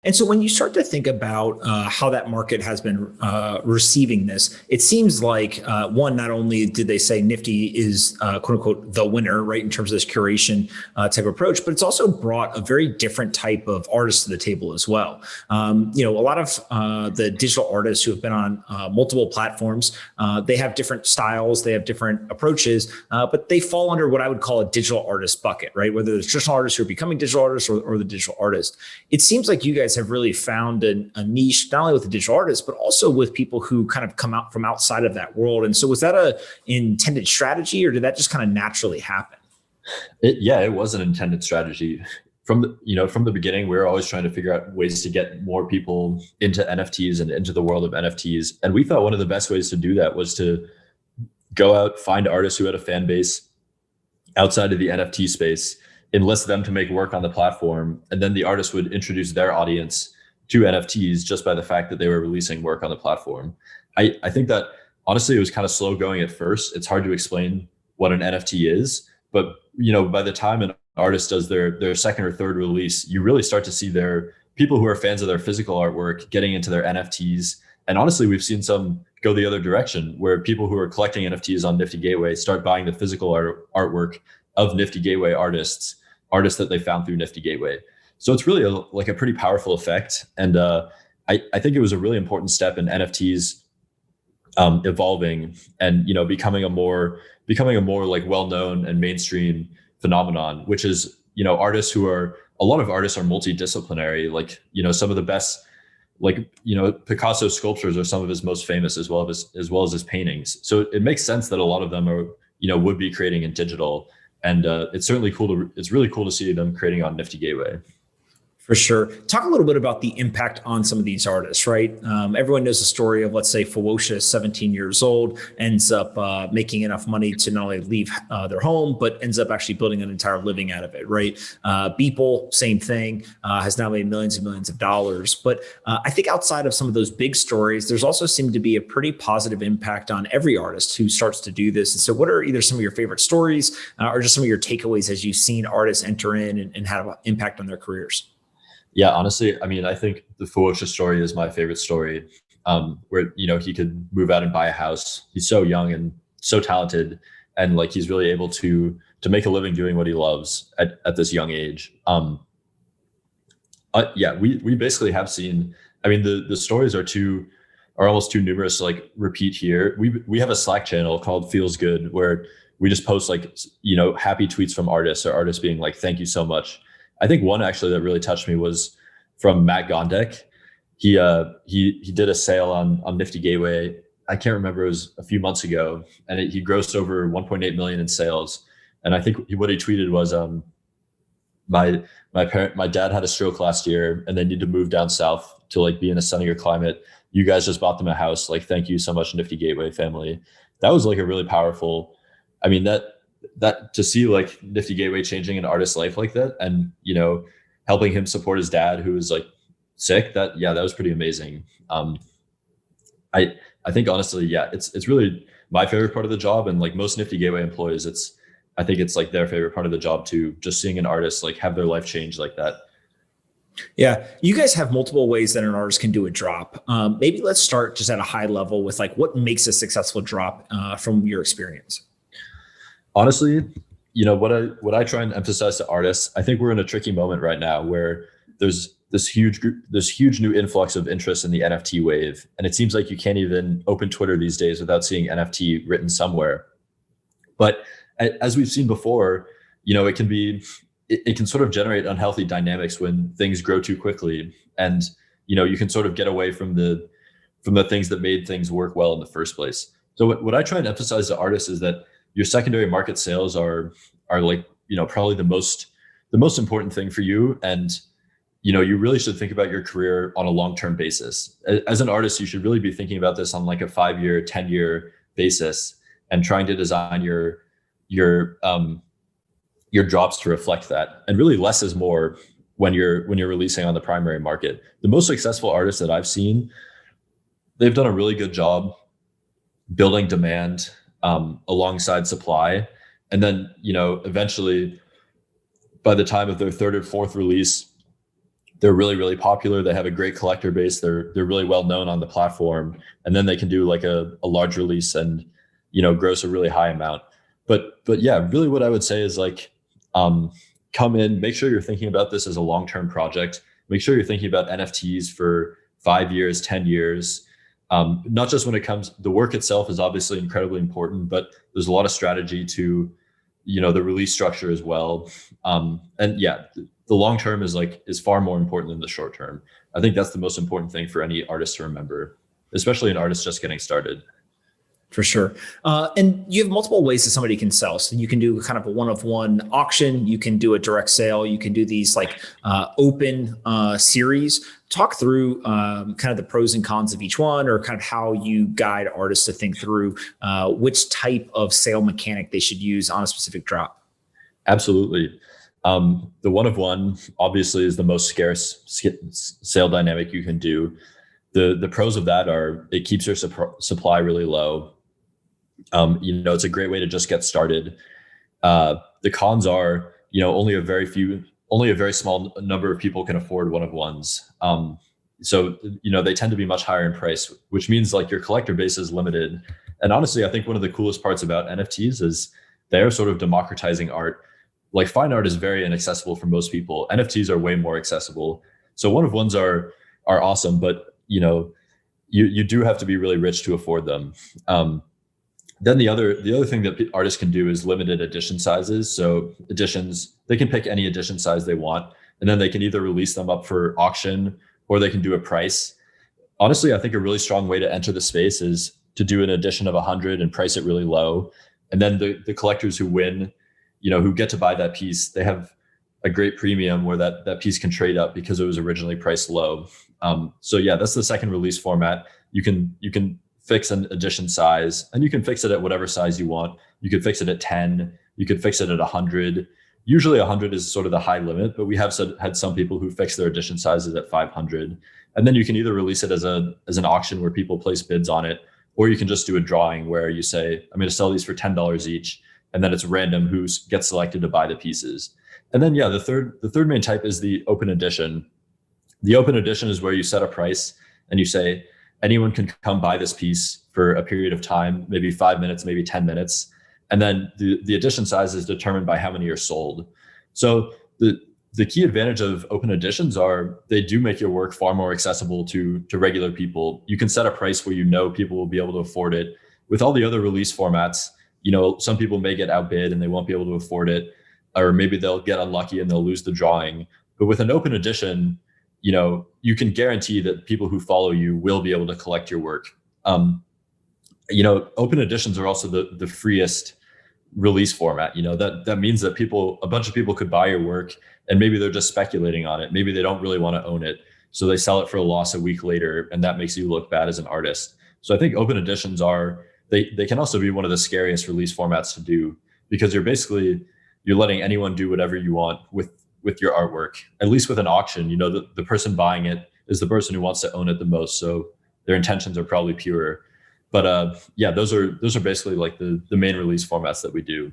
And so when you start to think about how that market has been receiving this, it seems like one, not only did they say Nifty is quote unquote the winner, right, in terms of this curation type approach, but it's also brought a very different type of artist to the table as well. A lot of the digital artists who have been on multiple platforms, they have different styles, they have different approaches, but they fall under what I would call a digital artist bucket, right? Whether it's traditional artists who are becoming digital artists or the digital artist. It seems like you guys have really found a niche, not only with the digital artists, but also with people who kind of come out from outside of that world. And so was that a intended strategy, or did that just kind of naturally happen? It was an intended strategy. From the beginning, we were always trying to figure out ways to get more people into NFTs and into the world of NFTs. And we thought one of the best ways to do that was to go out, find artists who had a fan base outside of the NFT space, enlist them to make work on the platform, and then the artist would introduce their audience to NFTs just by the fact that they were releasing work on the platform. I think that honestly, it was kind of slow going at first. It's hard to explain what an NFT is, but by the time an artist does their second or third release, you really start to see their people who are fans of their physical artwork getting into their NFTs. And honestly, we've seen some go the other direction, where people who are collecting NFTs on Nifty Gateway start buying the physical artwork of Nifty Gateway artists that they found through Nifty Gateway. So it's really a pretty powerful effect. And I think it was a really important step in NFTs evolving and becoming a more like well-known and mainstream phenomenon, which is a lot of artists are multidisciplinary. Like some of the best, Picasso's sculptures are some of his most famous, as well as his paintings. So it makes sense that a lot of them are would be creating in digital, and it's really cool to see them creating on Nifty Gateway. For sure. Talk a little bit about the impact on some of these artists, right? Everyone knows the story of, let's say, Fawosha, 17 years old, ends up making enough money to not only leave their home, but ends up actually building an entire living out of it, right? Beeple, same thing, has now made millions and millions of dollars. But I think outside of some of those big stories, there's also seemed to be a pretty positive impact on every artist who starts to do this. And so what are either some of your favorite stories or just some of your takeaways as you've seen artists enter in and have an impact on their careers? Yeah, honestly, I mean, I think the Fawosha story is my favorite story, where, he could move out and buy a house. He's so young and so talented, and he's really able to make a living doing what he loves at this young age. We basically have seen, I mean, the stories are almost too numerous to repeat here. We have a Slack channel called Feels Good, where we just post happy tweets from artists, or artists being like, thank you so much. I think one actually that really touched me was from Matt Gondek. He did a sale on Nifty Gateway. I can't remember, it was a few months ago, and he grossed over 1.8 million in sales. And I think what he tweeted was, my dad had a stroke last year and they need to move down south to be in a sunnier climate. You guys just bought them a house. Thank you so much, Nifty Gateway family. That was a really powerful, I mean, that to see Nifty Gateway changing an artist's life like that, and helping him support his dad who was sick, that was pretty amazing. I think honestly, it's really my favorite part of the job, and most Nifty Gateway employees, I think it's their favorite part of the job too, just seeing an artist have their life change like that. Yeah, you guys have multiple ways that an artist can do a drop. Maybe let's start just at a high level with what makes a successful drop from your experience. Honestly, what I try and emphasize to artists, I think we're in a tricky moment right now where there's this huge new influx of interest in the NFT wave. And it seems like you can't even open Twitter these days without seeing NFT written somewhere. But as we've seen before, it can sort of generate unhealthy dynamics when things grow too quickly. And, you can sort of get away from the things that made things work well in the first place. So what I try and emphasize to artists is that your secondary market sales are probably the most important thing for you. And, you really should think about your career on a long-term basis. As an artist, you should really be thinking about this on a 5-year, 10-year basis, and trying to design your drops to reflect that. And really less is more when you're releasing on the primary market. The most successful artists that I've seen, they've done a really good job building demand alongside supply. And then, eventually by the time of their third or fourth release, they're really, really popular. They have a great collector base. They're really well known on the platform, and then they can do like a large release and, gross a really high amount. But yeah, really what I would say is like, come in, make sure you're thinking about this as a long-term project. Make sure you're thinking about NFTs for 5 years, 10 years. Not just when it comes, the work itself is obviously incredibly important, but there's a lot of strategy to, the release structure as well. And yeah, the long term is far more important than the short term. I think that's the most important thing for any artist to remember, especially an artist just getting started. For sure. And you have multiple ways that somebody can sell. So you can do kind of a one-of-one auction. You can do a direct sale. You can do these like open series. Talk through kind of the pros and cons of each one, or kind of how you guide artists to think through which type of sale mechanic they should use on a specific drop. Absolutely. The one-of-one obviously is the most scarce sale dynamic you can do. The pros of that are it keeps your supply really low. It's a great way to just get started. The cons are, only a very small number of people can afford one-of-ones. So they tend to be much higher in price, which means like your collector base is limited. And honestly, I think one of the coolest parts about NFTs is they're sort of democratizing art. Like fine art is very inaccessible for most people. NFTs are way more accessible. So one-of-ones are awesome, but you do have to be really rich to afford them. Then the other thing that artists can do is limited edition sizes. So editions, they can pick any edition size they want, and then they can either release them up for auction or they can do a price. Honestly, I think a really strong way to enter the space is to do an edition of 100 and price it really low. And then the collectors who win, who get to buy that piece, they have a great premium where that piece can trade up because it was originally priced low. So yeah, that's the second release format. You can fix an edition size, and you can fix it at whatever size you want. You could fix it at 10, you could fix it at 100. Usually 100 is sort of the high limit, but we have had some people who fix their edition sizes at 500. And then you can either release it as an auction where people place bids on it, or you can just do a drawing where you say, I'm going to sell these for $10 each. And then it's random who gets selected to buy the pieces. And then, yeah, the third main type is the open edition. The open edition is where you set a price and you say, anyone can come buy this piece for a period of time, maybe 5 minutes, maybe 10 minutes. And then the edition size is determined by how many are sold. So the key advantage of open editions are they do make your work far more accessible to regular people. You can set a price where people will be able to afford it. With all the other release formats, some people may get outbid and they won't be able to afford it, or maybe they'll get unlucky and they'll lose the drawing. But with an open edition, you can guarantee that people who follow you will be able to collect your work. Open editions are also the freest release format. That means that a bunch of people could buy your work and maybe they're just speculating on it. Maybe they don't really want to own it. So they sell it for a loss a week later, and that makes you look bad as an artist. So I think open editions they can also be one of the scariest release formats to do, because you're letting anyone do whatever you want with your artwork. At least with an auction, the person buying it is the person who wants to own it the most. So their intentions are probably pure. But yeah, those are basically like the main release formats that we do.